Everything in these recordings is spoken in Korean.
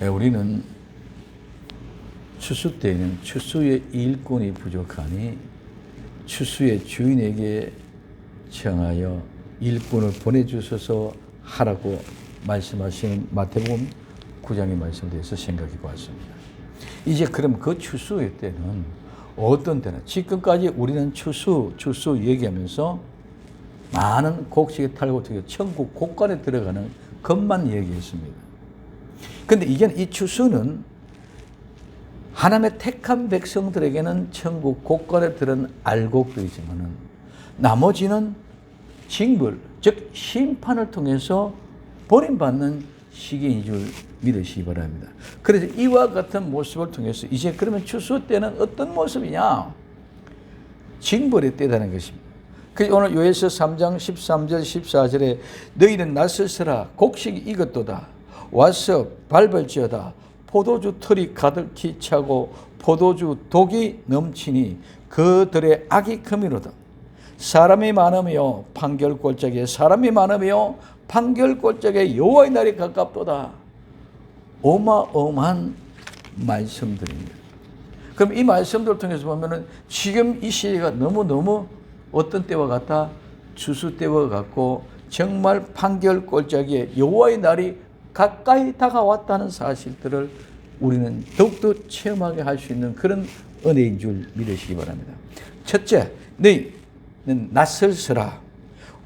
우리는 추수 때에는 추수의 일꾼이 부족하니 추수의 주인에게 청하여 일꾼을 보내주셔서 하라고 말씀하신 마태복음 9장의 말씀에 대해서 생각해 보았습니다. 이제 그럼 그 추수의 때는 어떤 때나 지금까지 우리는 추수 얘기하면서 많은 곡식의 탈곡 중에 천국 곳간에 들어가는 것만 얘기했습니다. 그런데 이제는 이 추수는 하나님의 택한 백성들에게는 천국 곳간에 들은 알곡들이지만은 나머지는 징벌, 즉 심판을 통해서 버림받는 시기인 줄 믿으시기 바랍니다. 그래서 이와 같은 모습을 통해서 이제 그러면 추수 때는 어떤 모습이냐? 징벌의 때라는 것입니다. 그래서 오늘 요에서 3장 13절 14절에 너희는 낫설서라 곡식이 익었도다 와서 밟을지어다 포도주 털이 가득히 차고 포도주 독이 넘치니 그들의 악이 크미로다. 사람이 많으며 판결골짜기에 사람이 많으며 판결골짜기에 여호와의 날이 가깝도다. 어마어마한 말씀들입니다. 그럼 이 말씀들을 통해서 보면은 지금 이 시대가 너무너무 어떤 때와 같다? 추수 때와 같고 정말 판결골짜기에 여호와의 날이 가까이 다가왔다는 사실들을 우리는 더욱더 체험하게 할 수 있는 그런 은혜인 줄 믿으시기 바랍니다. 첫째, 너희는 낫설서라.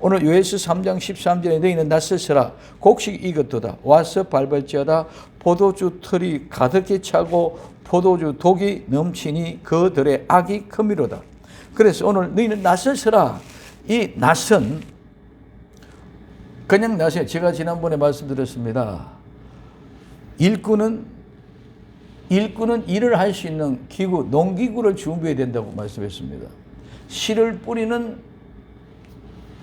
오늘 요에서 3장 13절에 너희는 낫설서라 곡식이 익었도다 와서 밟을지어다 포도주 털이 가득히 차고 포도주 독이 넘치니 그들의 악이 크미로다. 그래서 오늘 너희는 낫설서라. 이 낫은 그냥 낫이에요. 제가 지난번에 말씀드렸습니다. 일꾼은 일을 할 수 있는 기구, 농기구를 준비해야 된다고 말씀했습니다. 씨를 뿌리는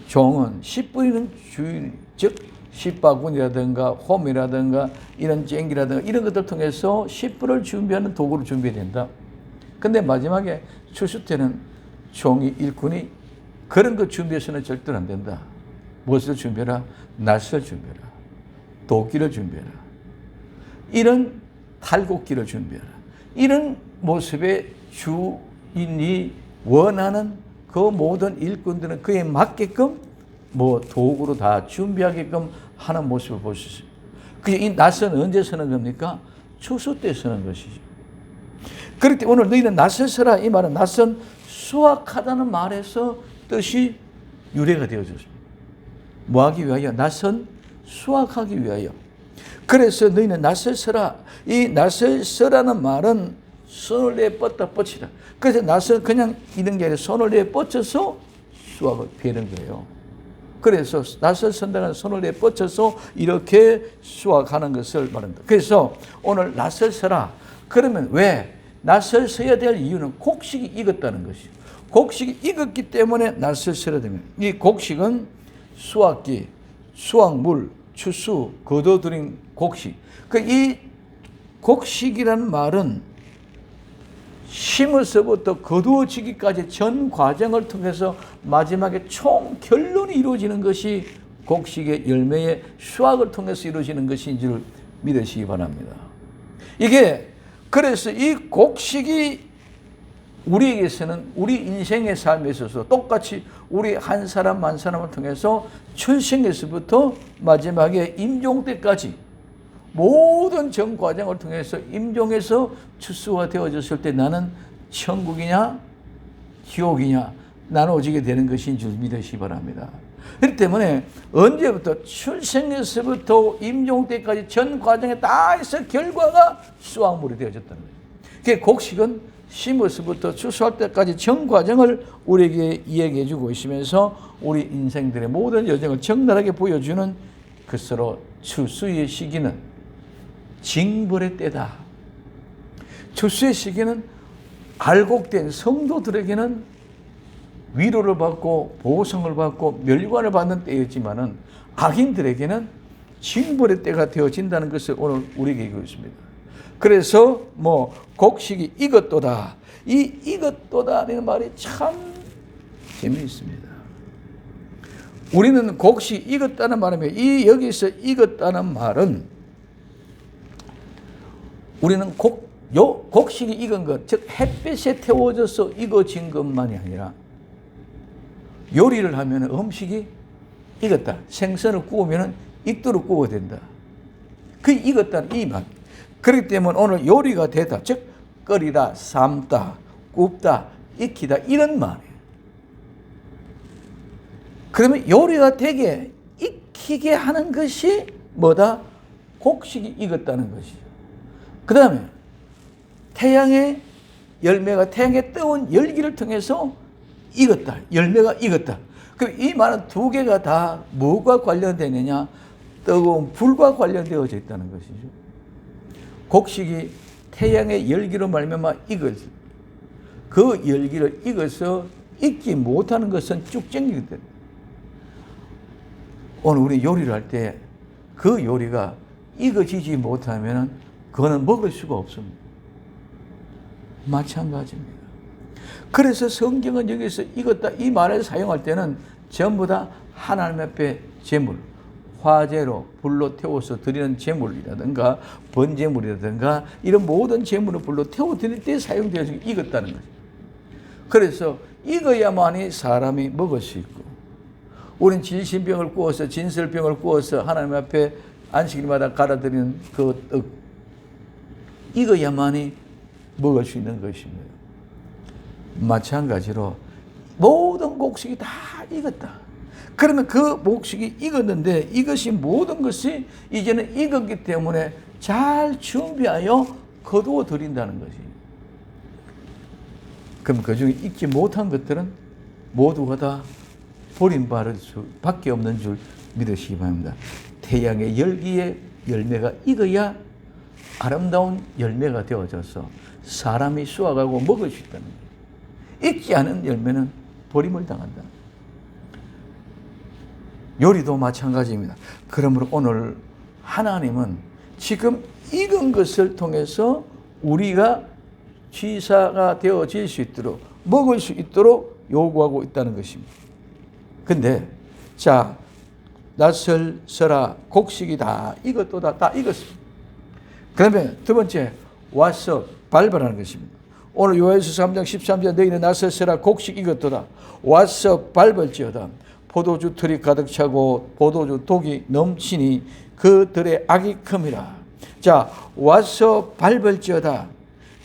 종은 씨 뿌리는 주인, 즉 씨바구니라든가 홈이라든가 이런 쟁기라든가 이런 것들 통해서 씨 뿌를 준비하는 도구를 준비해야 된다. 근데 마지막에 추수 때는 종이 일꾼이 그런 거 준비해서는 절대로 안 된다. 무엇을 준비해라? 낫을 준비해라. 도끼를 준비해라. 이런 탈곡기를 준비해라. 이런 모습의 주인이 원하는 그 모든 일꾼들은 그에 맞게끔 도구로 다 준비하게끔 하는 모습을 볼 수 있어요. 이 낫은 언제 서는 겁니까? 추수 때 서는 것이죠. 그렇기 때문에 오늘 너희는 낫을 서라. 이 말은 낫은 수확하다는 말에서 뜻이 유래가 되어졌습니다. 뭐 하기 위하여? 낫은 수확하기 위하여. 그래서 너희는 낫을 서라. 이 낫을 서라는 말은 손을 내에 뻗다 뻗치다. 그래서 낫은 그냥 이런 게 아니라 손을 내에 뻗쳐서 수확을 피하는 거예요. 그래서 낫을 선다는 손을 내에 뻗쳐서 이렇게 수확하는 것을 말한다. 그래서 오늘 낫을 서라. 그러면 왜? 낫을 서야 될 이유는 곡식이 익었다는 것이죠. 곡식이 익었기 때문에 낫을 서야 됩니다. 이 곡식은 수확기, 수확물, 추수, 거둬들인 곡식. 이 곡식이라는 말은 심어서부터 거두어지기까지 전 과정을 통해서 마지막에 총 결론이 이루어지는 것이 곡식의 열매의 수확을 통해서 이루어지는 것인 줄 믿으시기 바랍니다. 이게 그래서 이 곡식이 우리에게서는 우리 인생의 삶에 있어서 똑같이 우리 한 사람 한 사람을 통해서 출생에서부터 마지막에 임종 때까지 모든 전 과정을 통해서 임종에서 추수가 되어졌을 때 나는 천국이냐 지옥이냐 나눠지게 되는 것인 줄 믿으시기 바랍니다. 그렇기 때문에 언제부터 출생에서부터 임종 때까지 전 과정에 다 해서 결과가 수확물이 되어졌다는 거예요. 그게 곡식은 심어서부터 추수할 때까지 전 과정을 우리에게 이야기해 주고 있으면서 우리 인생들의 모든 여정을 적나라하게 보여주는 그것으로 추수의 시기는 징벌의 때다. 추수의 시기는 알곡된 성도들에게는 위로를 받고 보상을 받고 멸관을 받는 때였지만은 악인들에게는 징벌의 때가 되어진다는 것을 오늘 우리에게 얘기하고 있습니다. 그래서 곡식이 익었도다. 이 익었도다라는 말이 참 재미있습니다. 우리는 곡식이 익었다는 말이면 이 여기서 익었다는 말은 우리는 곡식이 익은 것, 즉 햇빛에 태워져서 익어진 것만이 아니라 요리를 하면 음식이 익었다. 생선을 구우면 익도록 구워야 된다. 그 익었다는 이 말. 그렇기 때문에 오늘 요리가 되다, 즉 끓이다, 삶다, 굽다, 익히다 이런 말이에요. 그러면 요리가 되게 익히게 하는 것이 뭐다? 곡식이 익었다는 것이죠. 그 다음에 태양의 열매가 태양에 떠온 열기를 통해서 익었다. 열매가 익었다. 그럼 이 말은 두 개가 다 뭐가 관련되느냐? 뜨거운 불과 관련되어져 있다는 것이죠. 곡식이 태양의 열기로 말미암아 익어서 그 열기를 익어서 익지 못하는 것은 쭉쟁이거든. 오늘 우리 요리를 할 때 그 요리가 익어지지 못하면 그거는 먹을 수가 없습니다. 마찬가지입니다. 그래서 성경은 여기서 익었다 이 말을 사용할 때는 전부 다 하나님 앞에 제물, 화제로 불로 태워서 드리는 제물이라든가 번제물이라든가 이런 모든 제물을 불로 태워 드릴 때 사용되어서 익었다는 거죠. 그래서 익어야만이 사람이 먹을 수 있고, 우리는 질신병을 구워서 진설병을 구워서 하나님 앞에 안식일마다 갈아드리는 그 떡, 익어야만이 먹을 수 있는 것입니다. 마찬가지로 모든 곡식이 다 익었다. 그러면 그 곡식이 익었는데 이것이 모든 것이 이제는 익었기 때문에 잘 준비하여 거두어 드린다는 것이. 그럼 그 중에 익지 못한 것들은 모두가 다 버림받을 수밖에 없는 줄 믿으시기 바랍니다. 태양의 열기에 열매가 익어야 아름다운 열매가 되어져서 사람이 수확하고 먹을 수 있다는 거예요. 익지 않은 열매는 버림을 당한다. 요리도 마찬가지입니다. 그러므로 오늘 하나님은 지금 익은 것을 통해서 우리가 취사가 되어질 수 있도록 먹을 수 있도록 요구하고 있다는 것입니다. 근데 자, 낯을 서라, 곡식이 다 익었도다, 다 익었습니다. 그러면 두 번째, 와서 밟으라는 것입니다. 오늘 요한일서 3장 13절 너희는 낯을 서라, 곡식 익었도다, 와서 밟을지어다. 포도주 틀이 가득 차고 포도주 독이 넘치니 그들의 악이 큼이라. 자, 와서 밟을지어다.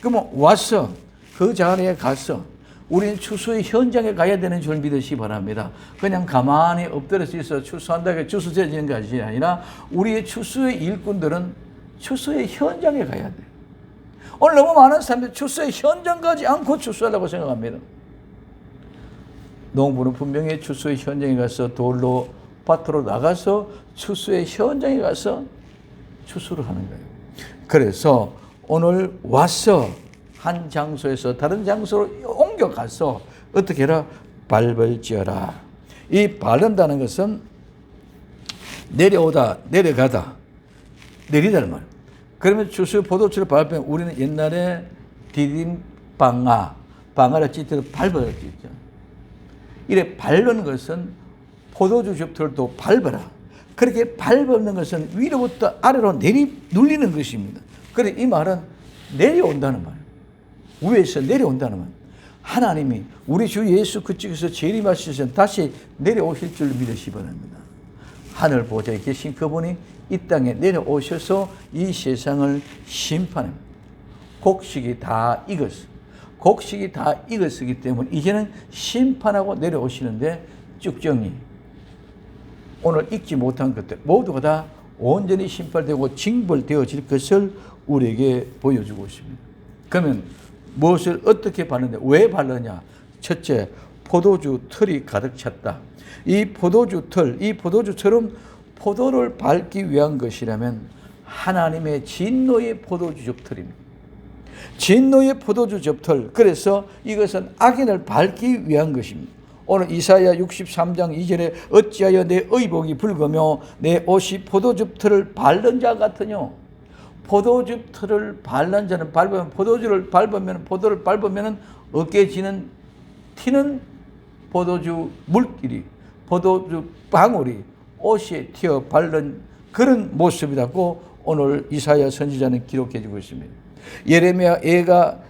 그러면 와서 그 자리에 가서 우리는 추수의 현장에 가야 되는 줄 믿으시기 바랍니다. 그냥 가만히 엎드려서 있어 추수한다고 추수 지어지는 것이 아니라 우리의 추수의 일꾼들은 추수의 현장에 가야 돼요. 오늘 너무 많은 사람들이 추수의 현장 가지 않고 추수하려고 생각합니다. 농부는 분명히 추수의 현장에 가서 돌로 밭으로 나가서 추수의 현장에 가서 추수를 하는 거예요. 그래서 오늘 와서 한 장소에서 다른 장소로 옮겨가서 어떻게 해라? 밟을지어라. 이 밟는다는 것은 내려오다, 내려가다, 내리다는 말. 그러면 추수 포도주를 밟으면 우리는 옛날에 방아를 찢어서 밟아야 찢죠. 이래 밟는 것은 포도주 줍틀도 밟아라. 그렇게 밟는 것은 위로부터 아래로 눌리는 것입니다. 그래서 이 말은 내려온다는 말. 위에서 내려온다는 말. 하나님이 우리 주 예수 그쪽에서 재림하셔서 다시 내려오실 줄 믿으시기 바랍니다. 하늘 보좌에 계신 그분이 이 땅에 내려오셔서 이 세상을 심판합니다. 곡식이 다 익었어. 곡식이 다 익었기 때문에 이제는 심판하고 내려오시는데 쭉정이 오늘 익지 못한 것들 모두가 다 온전히 심판되고 징벌되어질 것을 우리에게 보여주고 있습니다. 그러면 무엇을 어떻게 바르냐? 왜 바르냐? 첫째, 포도주 틀이 가득 찼다. 이 포도주 틀, 이 포도주처럼 포도를 밟기 위한 것이라면 하나님의 진노의 포도주 접틀입니다. 진노의 포도주 접틀. 그래서 이것은 악인을 밟기 위한 것입니다. 오늘 이사야 63장 2절에 어찌하여 내 의복이 붉으며 내 옷이 포도주 틀을 밟는 자 같으뇨. 포도주 틀을 밟는 자는 포도를 밟으면 어깨지는 튀는 포도주 물길이 포도주 방울이 옷에 튀어 밟는 그런 모습이라고 오늘 이사야 선지자는 기록해 주고 있습니다. 예레미야 애가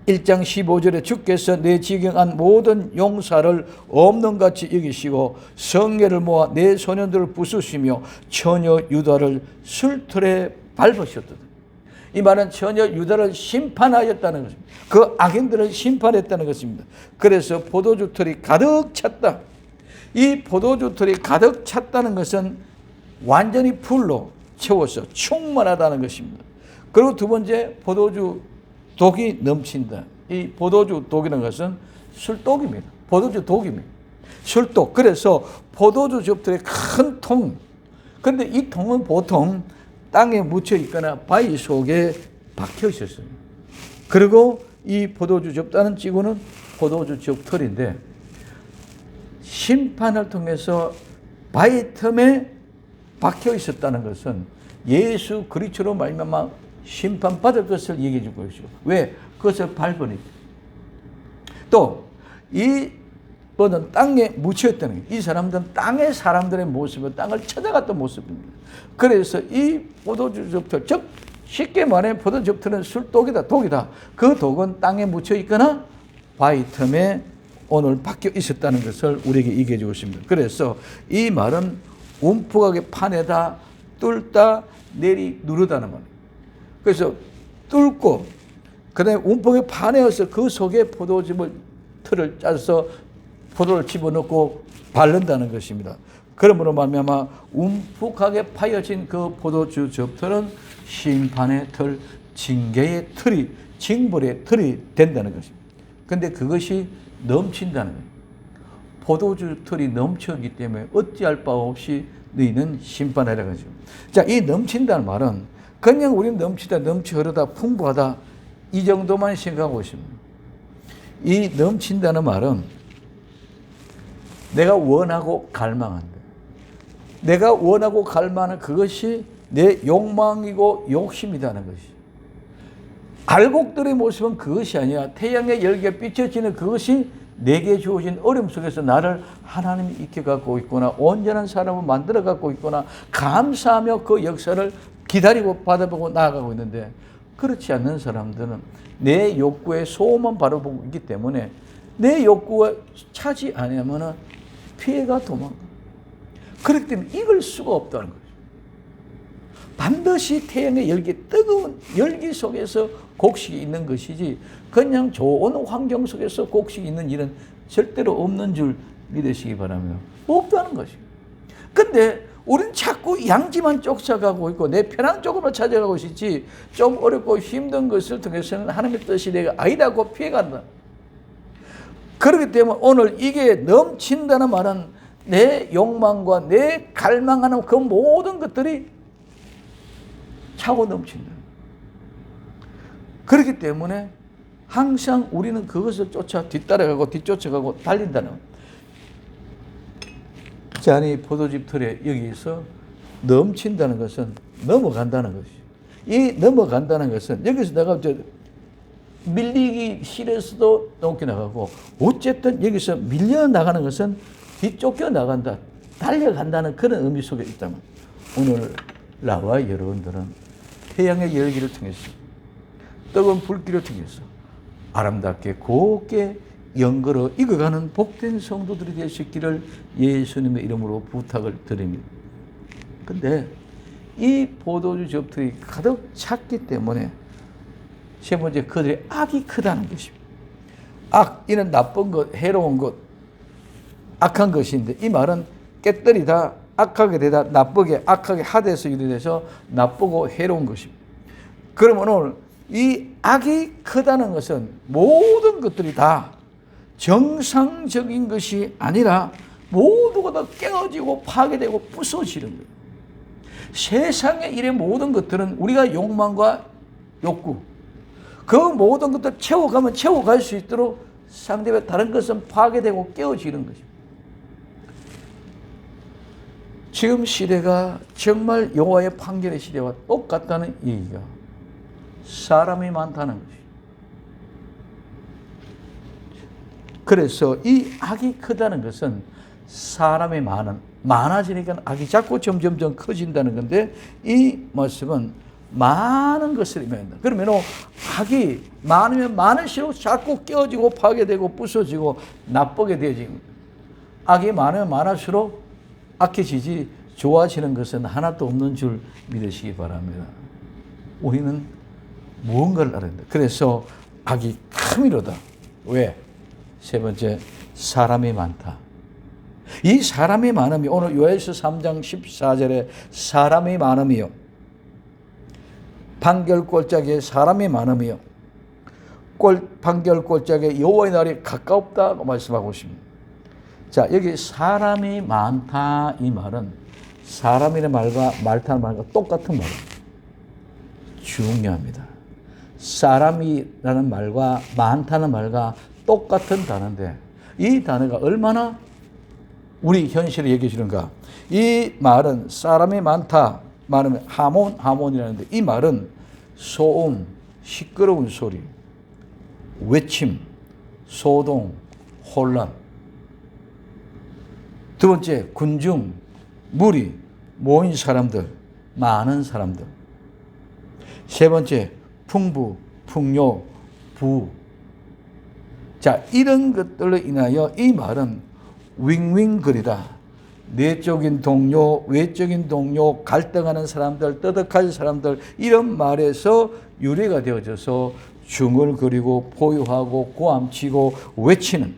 1장 15절에 주께서 내 지경한 모든 용사를 없는 같이 여기시고 성계를 모아 내 소년들을 부수시며 처녀 유다를 술틀에 밟으셨도다. 이 말은 처녀 유다를 심판하였다는 것입니다. 그 악인들을 심판했다는 것입니다. 그래서 포도주 틀이 가득 찼다. 이 포도주 틀이 가득 찼다는 것은 완전히 풀로 채워서 충만하다는 것입니다. 그리고 두 번째, 포도주 독이 넘친다. 이 포도주 독이라는 것은 술독입니다. 포도주 독입니다. 술독. 그래서 포도주 즙들의 큰 통. 그런데 이 통은 보통 땅에 묻혀 있거나 바위 속에 박혀 있었어요. 그리고 이 포도주 즙단은 찌고는 포도주 즙털인데 심판을 통해서 바위 틈에 박혀 있었다는 것은 예수 그리스도로 말미암아 심판받을 것을 얘기해 주고 있죠. 왜? 그것을 밟으니까. 또 이번은 땅에 묻혀있다는 거예요. 이 사람들은 땅의 사람들의 모습을 땅을 찾아갔던 모습입니다. 그래서 이 포도주 즙털, 즉 쉽게 말해 포도주 즙털은 술독이다, 독이다. 그 독은 땅에 묻혀 있거나 바위 틈에 오늘 박혀 있었다는 것을 우리에게 얘기해 주고 있습니다. 그래서 이 말은 움푹하게 파내다, 뚫다, 내리 누르다는 말이에요. 그래서 뚫고 그다음에 움푹하게 파내어서 그 속에 포도즙을 틀을 짜서 포도를 집어넣고 바른다는 것입니다. 그러므로 말미암아 움푹하게 파여진 그 포도주 즙틀은 심판의 틀, 징계의 틀이, 징벌의 틀이 된다는 것입니다. 그런데 그것이 넘친다는 거예요. 포도주 틀이 넘쳐있기 때문에 어찌할 바 없이 너희는 심판하라 그러죠. 자, 이 넘친다는 말은 그냥 우리는 넘치다, 넘쳐 흐르다, 풍부하다 이 정도만 생각하고 있습니다. 이 넘친다는 말은 내가 원하고 갈망한다. 내가 원하고 갈망하는 그것이 내 욕망이고 욕심이라는 것이. 알곡들의 모습은 그것이 아니라 태양의 열기가 비춰지는 그것이 내게 주어진 어려움 속에서 나를 하나님이 익혀갖고 있거나 온전한 사람을 만들어갖고 있거나 감사하며 그 역사를 기다리고 받아보고 나아가고 있는데 그렇지 않는 사람들은 내 욕구에 소원만 바라보고 있기 때문에 내 욕구가 차지 아니하면 피해가 도망가. 그렇기 때문에 이길 수가 없다는 거죠. 반드시 태양의 열기, 뜨거운 열기 속에서 곡식이 있는 것이지 그냥 좋은 환경 속에서 곡식이 있는 일은 절대로 없는 줄 믿으시기 바랍니다. 없다는 것이에요. 근데 우리는 자꾸 양지만 쫓아가고 있고 내 편한 쪽으로 찾아가고 있지 좀 어렵고 힘든 것을 통해서는 하나님의 뜻이 내가 아니라고 피해간다. 그렇기 때문에 오늘 이게 넘친다는 말은 내 욕망과 내 갈망하는 그 모든 것들이 차고 넘친다. 그렇기 때문에 항상 우리는 그것을 뒤따라가고 뒤쫓아가고 달린다는 거예요. 잔이 포도즙 틀에 여기서 넘친다는 것은 넘어간다는 것이죠. 이 넘어간다는 것은 여기서 내가 밀리기 싫어서도 넘겨 나가고 어쨌든 여기서 밀려나가는 것은 뒤쫓겨 나간다, 달려간다는 그런 의미 속에 있다면 오늘 나와 여러분들은 태양의 열기를 통해서 뜨거운 불길을 통해서 아름답게 곱게 연걸어 익어가는 복된 성도들이 되시기를 예수님의 이름으로 부탁을 드립니다. 근데 이 포도주 즙틀이 가득 찼기 때문에 세 번째 그들의 악이 크다는 것입니다. 악, 이는 나쁜 것, 해로운 것, 악한 것인데 이 말은 깨뜨리다, 악하게 되다, 나쁘게, 악하게 하대에서 유래돼서 나쁘고 해로운 것입니다. 그러면 오늘 이 악이 크다는 것은 모든 것들이 다 정상적인 것이 아니라 모두가 다 깨어지고 파괴되고 부서지는 거예요. 세상의 일의 모든 것들은 우리가 욕망과 욕구, 그 모든 것들 채워가면 채워갈 수 있도록 상대와 다른 것은 파괴되고 깨어지는 것입니다. 지금 시대가 정말 여호와의 판결의 시대와 똑같다는 얘기가 사람이 많다는 것이죠. 그래서 이 악이 크다는 것은 사람이 많은, 많아지니까 악이 자꾸 점점점 커진다는 건데, 이 말씀은 많은 것을 의미한다. 그러면 악이 많으면 많을수록 자꾸 깨어지고 파괴되고 부서지고 나쁘게 되어집니다. 악이 많으면 많을수록 악해지지 좋아지는 것은 하나도 없는 줄 믿으시기 바랍니다. 우리는 무언가를 알아야 된다. 그래서 악이 크미로다. 왜? 세 번째, 사람이 많다. 이 사람이 많음이 오늘 요엘서 3장 14절에 사람이 많음이요, 판결골짜기에 사람이 많음이요, 판결골짜기에 여호와의 날이 가까웠다고 말씀하고 있습니다. 자, 여기 사람이 많다 이 말은 사람이라는 말과 많다는 말과 똑같은 말입니다. 중요합니다. 사람이라는 말과 많다는 말과 똑같은 단어인데 이 단어가 얼마나 우리 현실을 얘기해 주는가. 이 말은 사람이 많다 말하면 하몬이라는데 이 말은 소음, 시끄러운 소리, 외침, 소동, 혼란. 두 번째, 군중, 무리, 모인 사람들, 많은 사람들. 세 번째, 풍부, 풍요, 부. 자, 이런 것들로 인하여 이 말은 윙윙거리다. 내적인 동료, 외적인 동료, 갈등하는 사람들, 떠덕한 사람들, 이런 말에서 유래가 되어져서 중얼거리고 포효하고 고함치고 외치는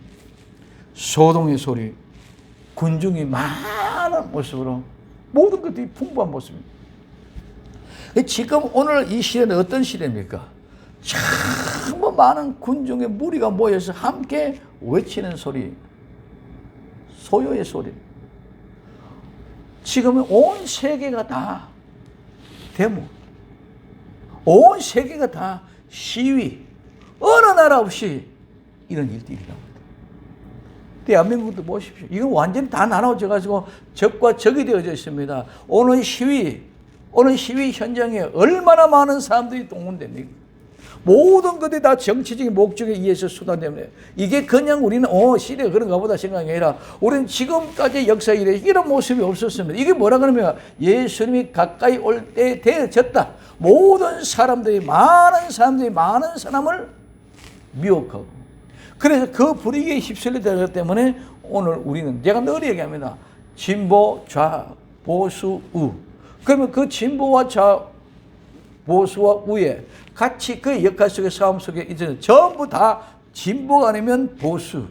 소동의 소리, 군중이 많은 모습으로 모든 것들이 풍부한 모습입니다. 지금 오늘 이 시대는 어떤 시대입니까? 참 많은 군중의 무리가 모여서 함께 외치는 소리, 소요의 소리. 지금은 온 세계가 다 데모, 온 세계가 다 시위, 어느 나라 없이 이런 일들이 나옵니다. 대한민국도 보십시오. 이건 완전히 다 나눠져 가지고 적과 적이 되어져 있습니다. 오늘 시위 현장에 얼마나 많은 사람들이 동원됩니까? 모든 것들이 다 정치적인 목적에 의해서 수단되면 이게 그냥 우리는 시대가 그런가 보다 생각이 아니라 우리는 지금까지 역사에 이래 이런 모습이 없었습니다. 이게 뭐라 그러면 예수님이 가까이 올 때 되어졌다. 모든 사람들이 많은 사람을 미혹하고 그래서 그 분위기에 휩쓸리기 때문에 오늘 우리는 제가 늘 얘기합니다. 진보, 좌, 보수, 우. 그러면 그 진보와 좌, 보수와 우에 같이 그 역할 속의 싸움 속에 이제는 전부 다 진보가 아니면 보수,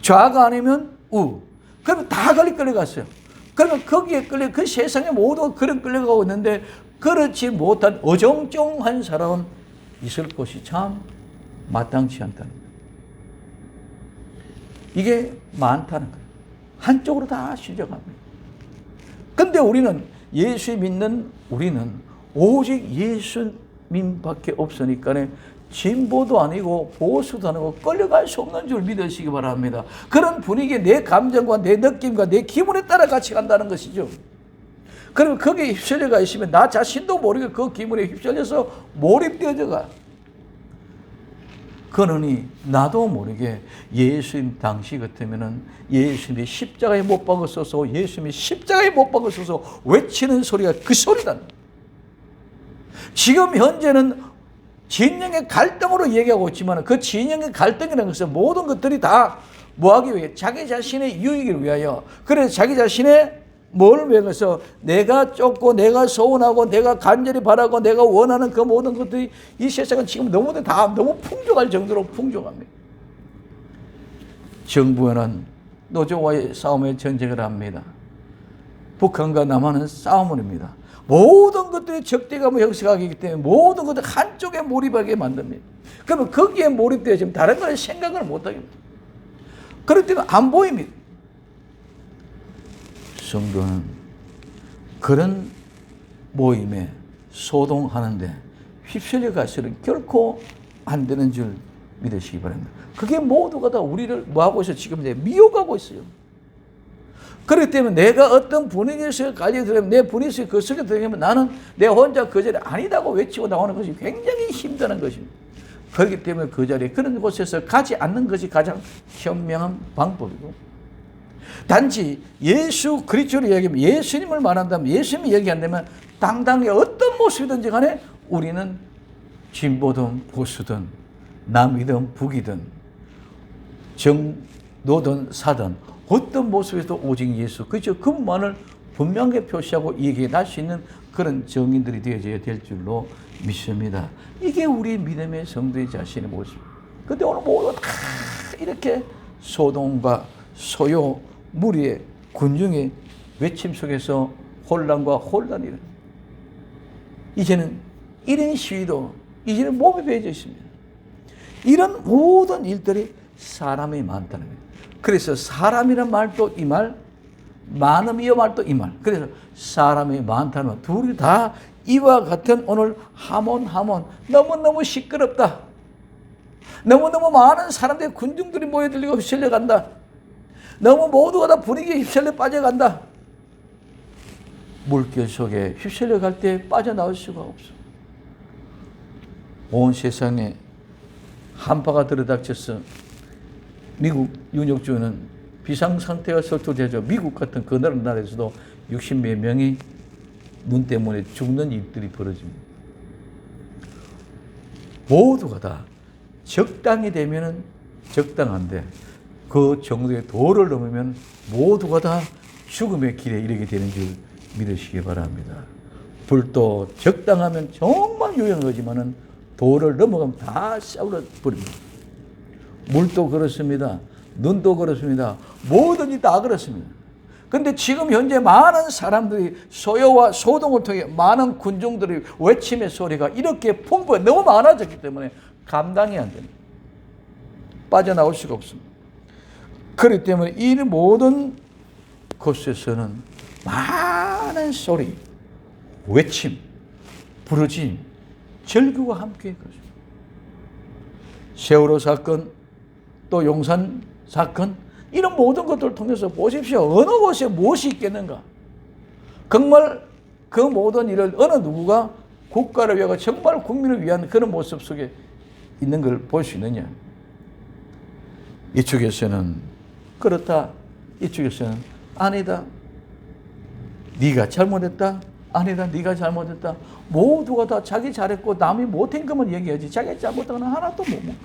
좌가 아니면 우. 그러면 다 끌려갔어요. 그러면 거기에 그 세상에 모두 그런 끌려가고 있는데 그렇지 못한 어정쩡한 사람은 있을 것이 참 마땅치 않다는 거예요. 이게 많다는 거예요. 한쪽으로 다 실려갑니다. 근데 우리는 예수 믿는 우리는 오직 예수님밖에 없으니까 진보도 아니고 보수도 아니고 끌려갈 수 없는 줄 믿으시기 바랍니다. 그런 분위기에 내 감정과 내 느낌과 내 기분에 따라 같이 간다는 것이죠. 그러면 거기에 휩쓸려가 있으면 나 자신도 모르게 그 기분에 휩쓸려서 몰입되어져 가. 그러니 나도 모르게 예수님 당시 같으면은 예수님이 십자가에 못 박으소서, 예수님이 십자가에 못 박으소서 외치는 소리가 그 소리다. 지금 현재는 진영의 갈등으로 얘기하고 있지만 그 진영의 갈등이라는 것은 모든 것들이 다 뭐하기 위해 자기 자신의 유익을 위하여 그래서 자기 자신의 뭘 위해서 내가 쫓고 내가 소원하고 내가 간절히 바라고 내가 원하는 그 모든 것들이 이 세상은 지금 너무 풍족할 정도로 풍족합니다. 정부는 노조와의 싸움에 전쟁을 합니다. 북한과 남한은 싸움입니다. 모든 것들이 적대감을 형성하기 때문에 모든 것들 한쪽에 몰입하게 만듭니다. 그러면 거기에 몰입되어 지금 다른 걸 생각을 못하게 합니다. 그럴 때는 안 보입니다. 성도는 그런 모임에 소동하는데 휩쓸려 가서는 결코 안 되는 줄 믿으시기 바랍니다. 그게 모두가 다 우리를 뭐하고 있어요? 지금 미혹하고 있어요. 그렇기 때문에 내가 어떤 분위기에서 갈려들면 내 분위기에서 그 속에 들어가면 나는 내 혼자 그 자리에 아니다고 외치고 나오는 것이 굉장히 힘드는 것입니다. 그렇기 때문에 그 자리에 그런 곳에서 가지 않는 것이 가장 현명한 방법이고 단지 예수 그리스도를 얘기하면, 예수님을 말한다면, 예수님이 얘기한다면 당당히 어떤 모습이든지 간에 우리는 진보든 보수든 남이든 북이든 정노든 사든 어떤 모습에서 오직 예수 그저 그분만을 분명하게 표시하고 얘기할 수 있는 그런 정인들이 되어져야 될 줄로 믿습니다. 이게 우리 믿음의 성도의 자신의 모습. 근데 오늘 모두 다 이렇게 소동과 소요 무리의 군중의 외침 속에서 혼란과 혼란이, 이제는 이런 시위도 이제는 몸에 배어져 있습니다. 이런 모든 일들이 사람이 많다는 거예요. 그래서 사람이란 말도 이 말, 많음이여 말도 이 말. 그래서 사람이 많다는 말, 둘이 다 이와 같은 오늘 하몬 너무너무 시끄럽다. 너무너무 많은 사람들의 군중들이 모여들고 휩쓸려간다. 너무 모두가 다 분위기에 휩쓸려 빠져간다. 물결 속에 휩쓸려 갈 때 빠져나올 수가 없어. 온 세상에 한파가 들이닥쳐서 미국 윤혁주는 비상상태가 설정되죠. 미국 같은 그 나라에서도 60몇 명이 눈 때문에 죽는 일들이 벌어집니다. 모두가 다 적당히 되면 적당한데 그 정도의 도를 넘으면 모두가 다 죽음의 길에 이르게 되는 줄 믿으시기 바랍니다. 불도 적당하면 정말 유용하지만은 도를 넘어가면 다 싸울러 버립니다. 물도 그렇습니다. 눈도 그렇습니다. 뭐든지 다 그렇습니다. 그런데 지금 현재 많은 사람들이 소요와 소동을 통해 많은 군중들의 외침의 소리가 이렇게 풍부해 너무 많아졌기 때문에 감당이 안 됩니다. 빠져나올 수가 없습니다. 그렇기 때문에 이 모든 곳에서는 많은 소리, 외침, 부르짖음, 절규와 함께 그렇습니다. 세월호 사건, 또 용산 사건, 이런 모든 것들을 통해서 보십시오. 어느 곳에 무엇이 있겠는가? 정말 그 모든 일을 어느 누구가 국가를 위하고 정말 국민을 위한 그런 모습 속에 있는 걸 볼 수 있느냐? 이쪽에서는 그렇다, 이쪽에서는 아니다. 네가 잘못했다, 아니다. 네가 잘못했다. 모두가 다 자기 잘했고 남이 못한 것만 얘기하지 자기 잘못한 건 하나도 못 먹어.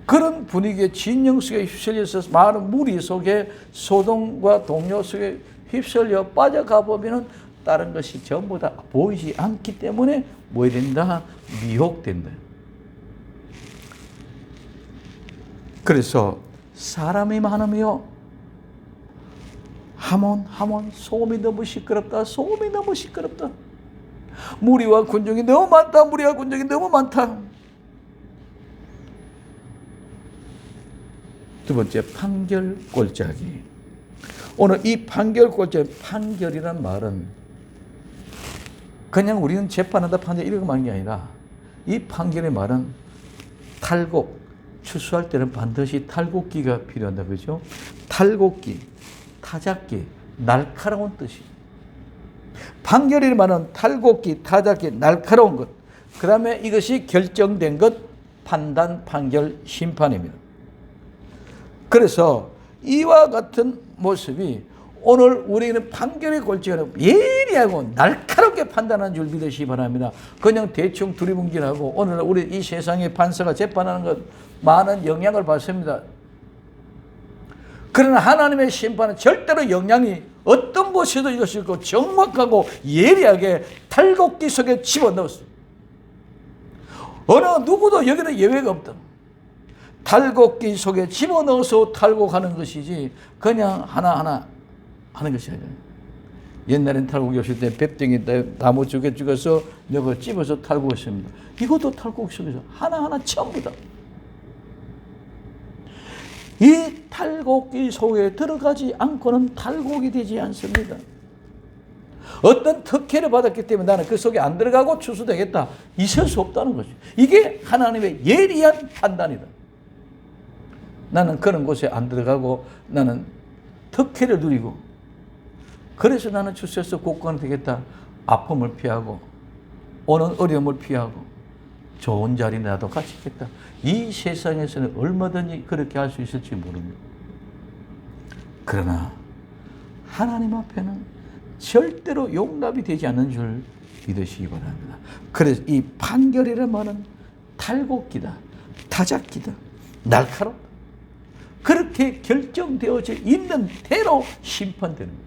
그런 분위기의 진영 속에 휩쓸려서 많은 무리 속에 소동과 동요 속에 휩쓸려 빠져가 보면은 다른 것이 전부 다 보이지 않기 때문에 뭐 된다? 미혹된다. 그래서 사람이 많으며 하몬 소음이 너무 시끄럽다. 소음이 너무 시끄럽다. 무리와 군중이 너무 많다. 무리와 군중이 너무 많다. 두 번째, 판결 골짜기. 오늘 이 판결 골짜기, 판결이란 말은 그냥 우리는 재판하다 판결 이런 것만 게 아니라 이 판결의 말은 탈곡, 추수할 때는 반드시 탈곡기가 필요한다. 그죠? 탈곡기, 타작기, 날카로운 뜻이. 판결이란 말은 탈곡기, 타작기, 날카로운 것. 그 다음에 이것이 결정된 것, 판단, 판결, 심판입니다. 그래서 이와 같은 모습이 오늘 우리는 판결의 골짜기는 예리하고 날카롭게 판단하는 줄 믿으시기 바랍니다. 그냥 대충 두리뭉실하고 오늘 우리 이 세상의 판사가 재판하는 것 많은 영향을 받습니다. 그러나 하나님의 심판은 절대로 영향이 어떤 곳에도 이것이 있고 정확하고 예리하게 탈곡기 속에 집어넣었습니다. 어느 누구도 여기는 예외가 없다. 탈곡기 속에 집어넣어서 탈곡하는 것이지 그냥 하나하나 하는 것이 아니에요. 옛날엔 탈곡이 없을 때 뱀등이 나무 쪽에 죽어서 이걸 찝어서 탈곡했습니다. 이것도 탈곡 속에서 하나하나 전부 다. 이 탈곡기 속에 들어가지 않고는 탈곡이 되지 않습니다. 어떤 특혜를 받았기 때문에 나는 그 속에 안 들어가고 추수되겠다. 있을 수 없다는 거죠. 이게 하나님의 예리한 판단이다. 나는 그런 곳에 안 들어가고 나는 특혜를 누리고 그래서 나는 추수해서 곡관이 되겠다. 아픔을 피하고 오는 어려움을 피하고 좋은 자리에 나도 같이 있겠다. 이 세상에서는 얼마든지 그렇게 할 수 있을지 모릅니다. 그러나 하나님 앞에는 절대로 용납이 되지 않는 줄 믿으시기 바랍니다. 그래서 이 판결이란 말은 탈곡기다, 타작기다, 날카롭다. 그렇게 결정되어져 있는 대로 심판되는 거예요.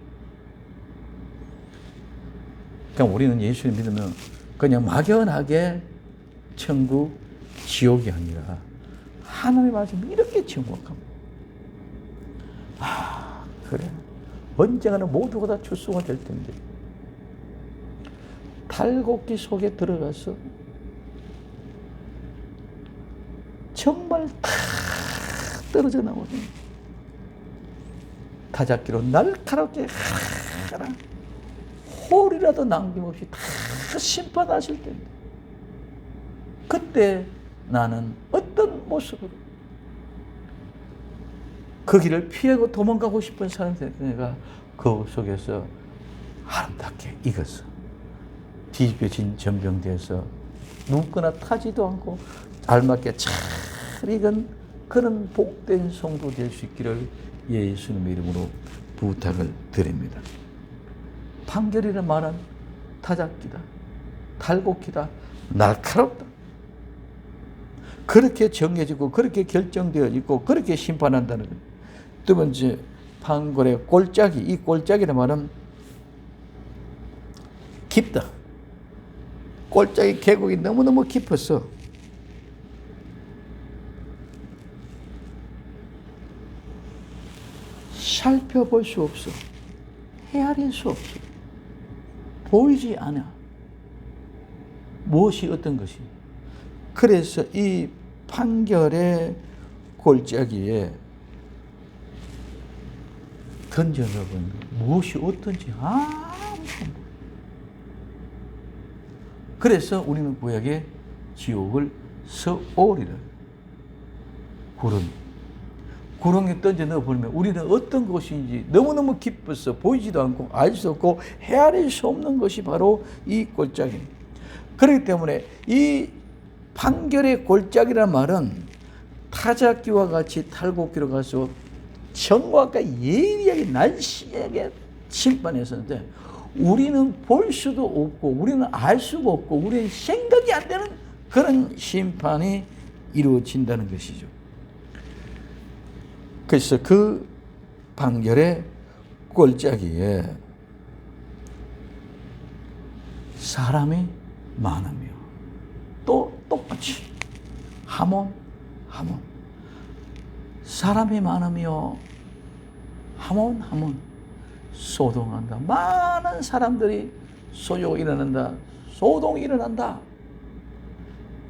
그러니까 우리는 예수를 믿으면 그냥 막연하게 천국, 지옥이 아니라 하나님 말씀이 이렇게 정확합니다. 그래. 언젠가는 모두가 다 출소가 될 텐데 탈곡기 속에 들어가서 정말 다 떨어져 나오는 타작기로 날카롭게 하나 홀이라도 남김없이 다 심판하실 텐데 그때 나는 어떤 모습으로 그 길을 피하고 도망가고 싶은 사람들과 그 속에서 아름답게 익어서 뒤집혀진 전병대에서 눈거나 타지도 않고 알맞게 잘 익은 그런 복된 성도 될 수 있기를 예수님의 이름으로 부탁을 드립니다. 판결이라는 말은 타작기다, 탈곡기다, 날카롭다. 그렇게 정해지고 그렇게 결정되어 있고 그렇게 심판한다는 거예요. 두 번째, 판결의 골짜기. 이 골짜기란 말은 깊다. 골짜기 계곡이 너무너무 깊어서 살펴볼 수 없어. 헤아릴 수 없어. 보이지 않아. 무엇이 어떤 것이. 그래서 이 판결의 골짜기에 던져놓은 무엇이 어떤지 아무도 모르. 그래서 우리는 구약에 지옥을 서올이라. 구렁에 던져 넣어버리면 우리는 어떤 것인지 너무너무 깊어서 보이지도 않고 알 수 없고 헤아릴 수 없는 것이 바로 이 골짜기입니다. 그렇기 때문에 이 판결의 골짜기란 말은 타작기와 같이 탈곡기로 가서 정확하게 예리하게 날씨하게 심판했었는데 우리는 볼 수도 없고 우리는 알 수가 없고 우리의 생각이 안 되는 그런 심판이 이루어진다는 것이죠. 그래서 그 판결의 골짜기에 사람이 많으며 또 똑같이 하몬 사람이 많으며 하몬 소동한다. 많은 사람들이 소요가 일어난다. 소동이 일어난다.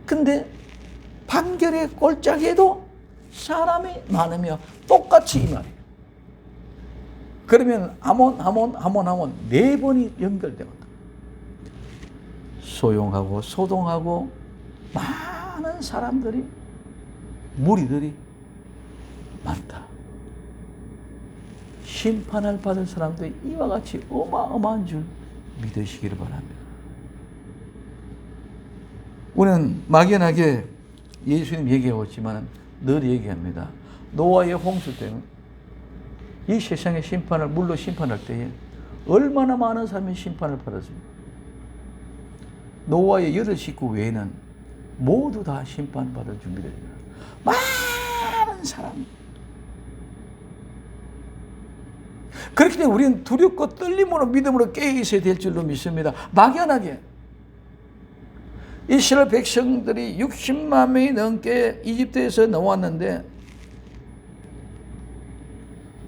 근데 판결의 골짜기에도 사람이 많으며 똑같이 이 말이에요. 그러면 하몬 4번이 연결됩니다. 소용하고 소동하고 많은 사람들이 무리들이 많다. 심판을 받을 사람들이 이와 같이 어마어마한 줄 믿으시기를 바랍니다. 우리는 막연하게 예수님 얘기해왔지만 늘 얘기합니다. 노아의 홍수 때는 이 세상의 심판을 물로 심판할 때에 얼마나 많은 사람이 심판을 받았습니까? 노아의 8식구 외에는 모두 다 심판받을 준비가 됩니다. 많은 사람. 그렇기 때문에 우리는 두렵고 떨림으로 믿음으로 깨어있어야 될 줄로 믿습니다. 막연하게 이스라엘 백성들이 60만 명이 넘게 이집트에서 나왔는데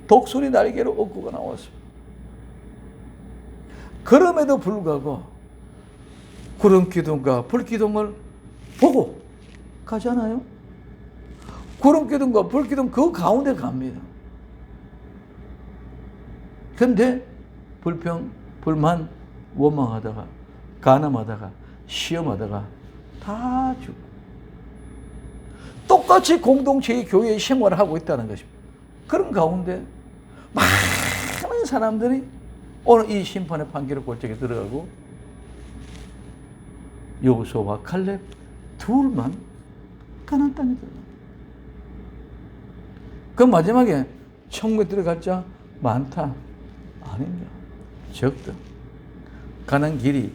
독수리 날개로 얻고가 나왔습니다. 그럼에도 불구하고 구름 기둥과 불 기둥을 보고 가잖아요. 구름 기둥과 불 기둥 그 가운데 갑니다. 근데 불만, 원망하다가 간음하다가 시험하다가 다 죽고 똑같이 공동체의 교회의 생활을 하고 있다는 것입니다. 그런 가운데 많은 사람들이 오늘 이 심판의 판결의 골짜기에 들어가고 여호수아와 칼렙 둘만 가나안 땅에 들어가. 그 마지막에 천국에 들어갔자 많다? 아닙니다. 적다. 가는 길이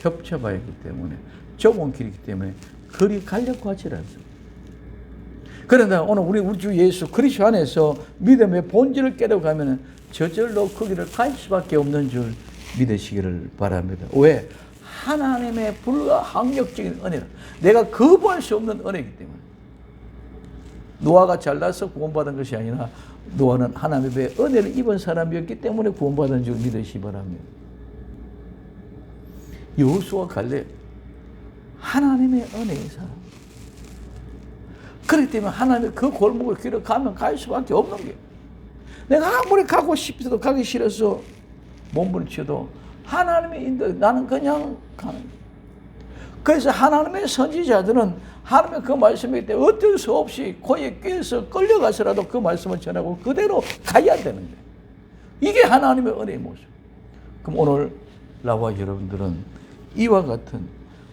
협쳐봐야기 때문에, 좁은 길이기 때문에 그리 가려고 하지 않습니다. 그런데 오늘 우리 주 예수 그리스도 안에서 믿음의 본질을 깨닫가면 저절로 그 길을 갈 수밖에 없는 줄 믿으시기를 바랍니다. 왜? 하나님의 불가항력적인 은혜를 내가 거부할 수 없는 은혜이기 때문에. 노아가 잘나서 구원받은 것이 아니라 노아는 하나님의 은혜를 입은 사람이었기 때문에 구원받은 줄 믿으시기 바랍니다. 여호수아 갈렙 하나님의 은혜의 사람. 그렇기 때문에 하나님의 그 골목을 길을 가면 갈 수밖에 없는 게, 내가 아무리 가고 싶어도 가기 싫어서 몸부림쳐도 하나님의 인도, 나는 그냥 가는 거예요. 그래서 하나님의 선지자들은 하나님의 그 말씀이기 때문에 어쩔 수 없이 코에 끼어서 끌려가서라도 그 말씀을 전하고 그대로 가야 되는 거예요. 이게 하나님의 은혜의 모습. 그럼 오늘 나와 여러분들은 이와 같은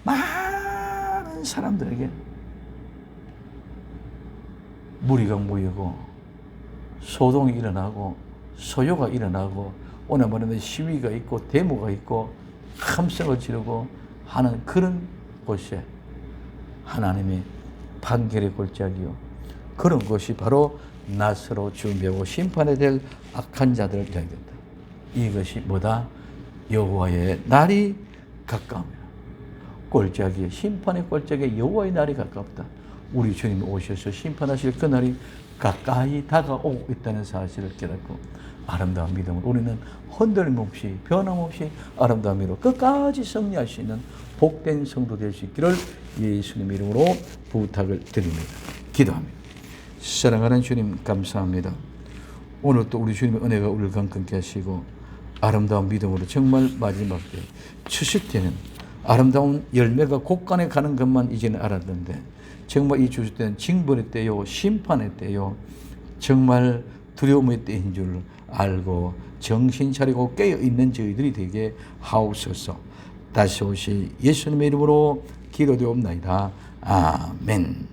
많은 사람들에게 무리가 모이고 소동이 일어나고 소요가 일어나고 오늘 말하는 시위가 있고 데모가 있고 함성을 지르고 하는 그런 곳에 하나님의 판결의 골짜기요, 그런 것이 바로 낫으로 준비하고 심판에 될 악한 자들을 이야기한다. 이것이 뭐다? 여호와의 날이 가까움이라. 골짜기, 심판의 골짜기에 여호와의 날이 가깝다. 우리 주님이 오셔서 심판하실 그 날이 가까이 다가오고 있다는 사실을 깨닫고 아름다운 믿음을 우리는 흔들림 없이 변함없이 아름다운 믿음으로 끝까지 승리할 수 있는 복된 성도 될 수 있기를 예수님 이름으로 부탁을 드립니다. 기도합니다. 사랑하는 주님 감사합니다. 오늘 또 우리 주님의 은혜가 우리를 강건케 하시고 아름다운 믿음으로 정말 마지막 때 추수 때는 아름다운 열매가 곳간에 가는 것만 이제는 알았는데 정말 이 추수 때는 징벌의 때요, 심판의 때요, 정말 두려움의 때인 줄 알고 정신 차리고 깨어 있는 저희들이 되게 하옵소서. 다시 오실 예수님의 이름으로 기도되옵나이다. 아멘.